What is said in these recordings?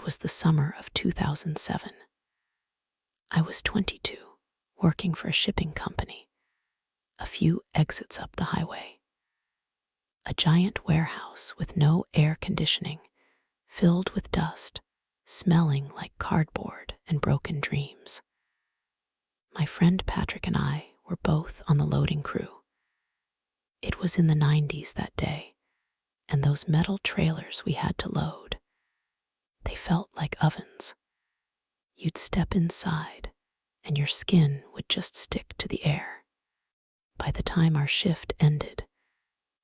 It was the summer of 2007. I was 22, working for a shipping company, a few exits up the highway. A giant warehouse with no air conditioning, filled with dust, smelling like cardboard and broken dreams. My friend Patrick and I were both on the loading crew. It was in the 90s that day, and those metal trailers we had to load, they felt like ovens. You'd step inside, and your skin would just stick to the air. By the time our shift ended,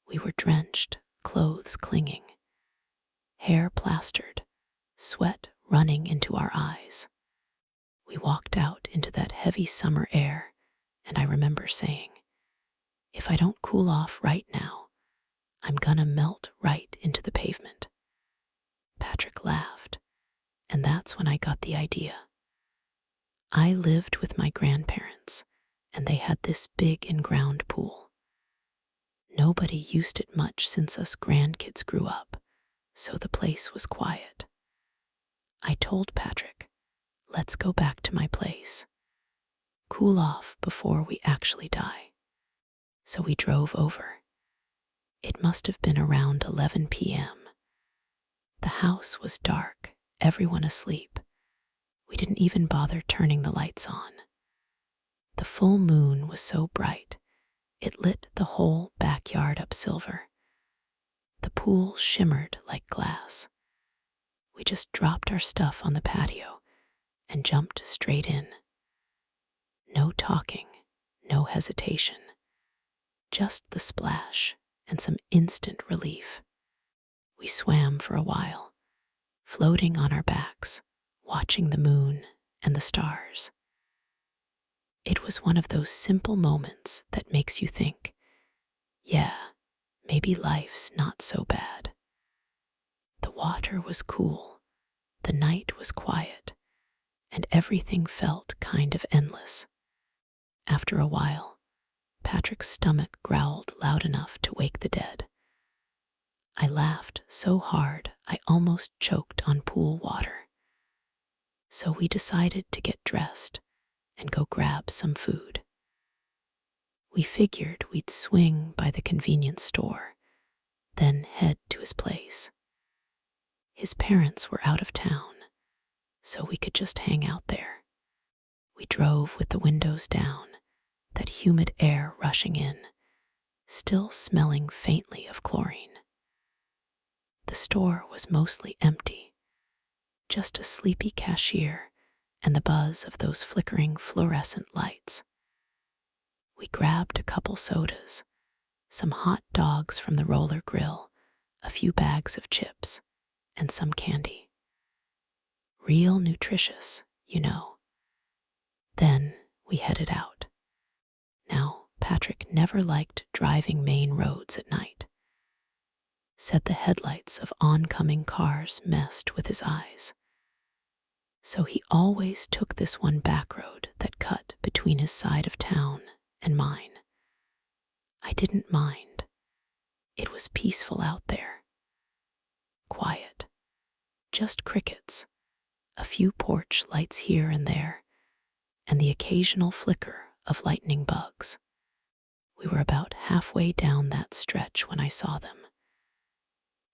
we were drenched, clothes clinging, hair plastered, sweat running into our eyes. We walked out into that heavy summer air, and I remember saying, "If I don't cool off right now, I'm gonna melt right into the pavement." Patrick laughed, and that's when I got the idea. I lived with my grandparents, and they had this big in-ground pool. Nobody used it much since us grandkids grew up, so the place was quiet. I told Patrick, "Let's go back to my place. Cool off before we actually die." So we drove over. It must have been around 11 p.m. The house was dark, everyone asleep. We didn't even bother turning the lights on. The full moon was so bright, it lit the whole backyard up silver. The pool shimmered like glass. We just dropped our stuff on the patio and jumped straight in. No talking, no hesitation, just the splash and some instant relief. We swam for a while, floating on our backs, watching the moon and the stars. It was one of those simple moments that makes you think, yeah, maybe life's not so bad. The water was cool, the night was quiet, and everything felt kind of endless. After a while, Patrick's stomach growled loud enough to wake the dead. I laughed so hard I almost choked on pool water. So we decided to get dressed and go grab some food. We figured we'd swing by the convenience store, then head to his place. His parents were out of town, so we could just hang out there. We drove with the windows down, that humid air rushing in, still smelling faintly of chlorine. The store was mostly empty, just a sleepy cashier and the buzz of those flickering fluorescent lights. We grabbed a couple sodas, some hot dogs from the roller grill, a few bags of chips, and some candy. Real nutritious, you know. Then we headed out. Now, Patrick never liked driving main roads at night. Said the headlights of oncoming cars messed with his eyes. So he always took this one back road that cut between his side of town and mine. I didn't mind. It was peaceful out there. Quiet. Just crickets, a few porch lights here and there, and the occasional flicker of lightning bugs. We were about halfway down that stretch when I saw them.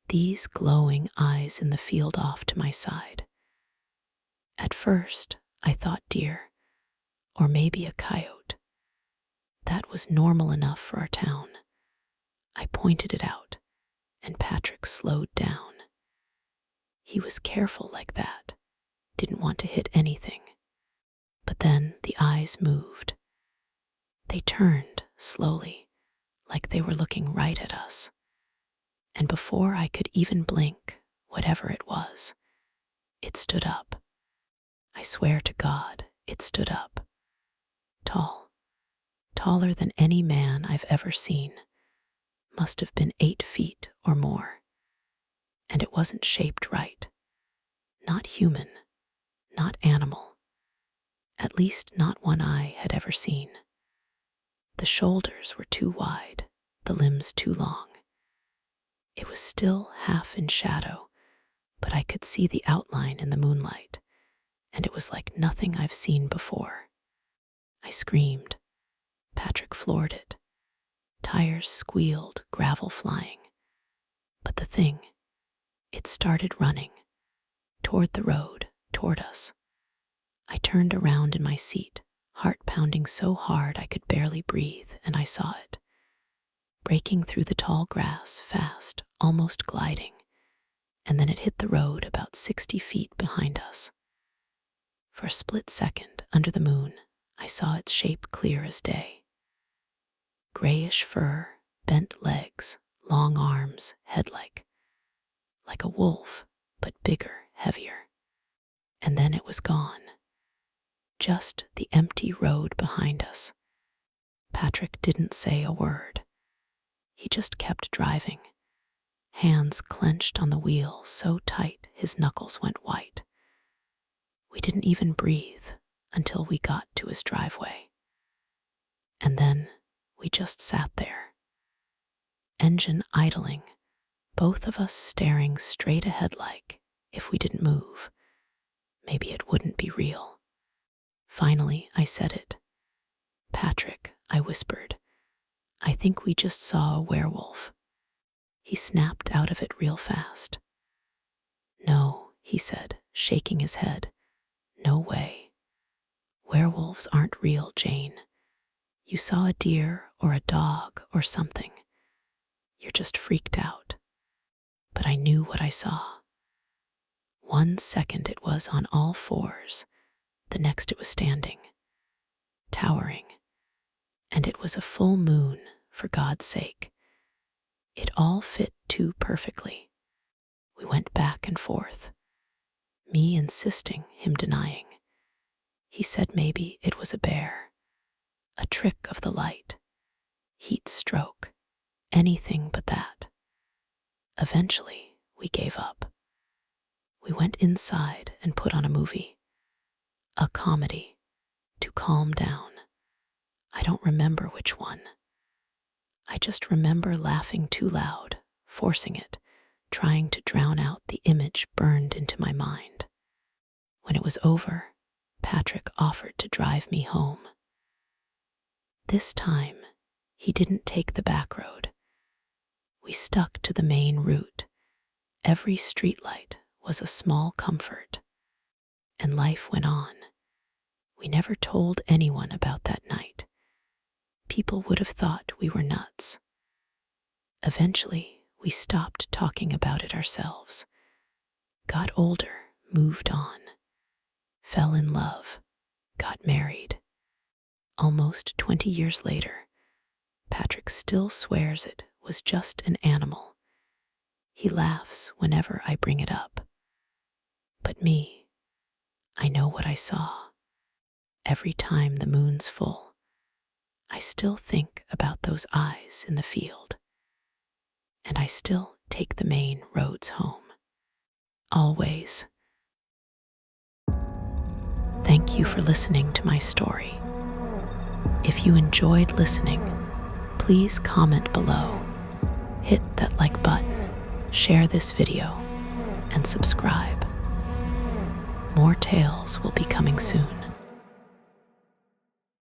These glowing eyes in the field off to my side. At first, I thought deer, or maybe a coyote. That was normal enough for our town. I pointed it out, and Patrick slowed down. He was careful like that, didn't want to hit anything. But then the eyes moved. They turned slowly, like they were looking right at us. And before I could even blink, whatever it was, it stood up. I swear to God, it stood up. Tall, taller than any man I've ever seen. Must have been 8 feet or more. And it wasn't shaped right. Not human, not animal. At least not one I had ever seen. The shoulders were too wide, the limbs too long. It was still half in shadow, but I could see the outline in the moonlight, and it was like nothing I've seen before. I screamed. Patrick floored it. Tires squealed, gravel flying. But the thing, it started running. Toward the road, toward us. I turned around in my seat, heart pounding so hard I could barely breathe, and I saw it. Breaking through the tall grass, fast, almost gliding, and then it hit the road about 60 feet behind us. For a split second, under the moon, I saw its shape clear as day. Grayish fur, bent legs, long arms, head-like. Like a wolf, but bigger, heavier. And then it was gone. Just the empty road behind us. Patrick didn't say a word. He just kept driving, hands clenched on the wheel so tight his knuckles went white. We didn't even breathe until we got to his driveway. And then we just sat there, engine idling, both of us staring straight ahead like, if we didn't move, maybe it wouldn't be real. Finally, I said it. "Patrick," I whispered, "I think we just saw a werewolf." He snapped out of it real fast. "No," he said, shaking his head. "No way. Werewolves aren't real, Jane. You saw a deer or a dog or something. You're just freaked out." But I knew what I saw. 1 second it was on all fours, the next it was standing, towering, and it was a full moon, for God's sake. It all fit too perfectly. We went back and forth, me insisting, him denying. He said maybe it was a bear, a trick of the light, heat stroke, anything but that. Eventually, we gave up. We went inside and put on a movie, a comedy, to calm down. I don't remember which one. I just remember laughing too loud, forcing it, trying to drown out the image burned into my mind. When it was over, Patrick offered to drive me home. This time, he didn't take the back road. We stuck to the main route. Every streetlight was a small comfort. And life went on. We never told anyone about that night. People would have thought we were nuts. Eventually, we stopped talking about it ourselves. Got older, moved on, fell in love, got married. Almost 20 years later, Patrick still swears it was just an animal. He laughs whenever I bring it up. But me, I know what I saw. Every time the moon's full, I still think about those eyes in the field. And I still take the main roads home. Always. Thank you for listening to my story. If you enjoyed listening, please comment below, hit that like button, share this video, and subscribe. More tales will be coming soon.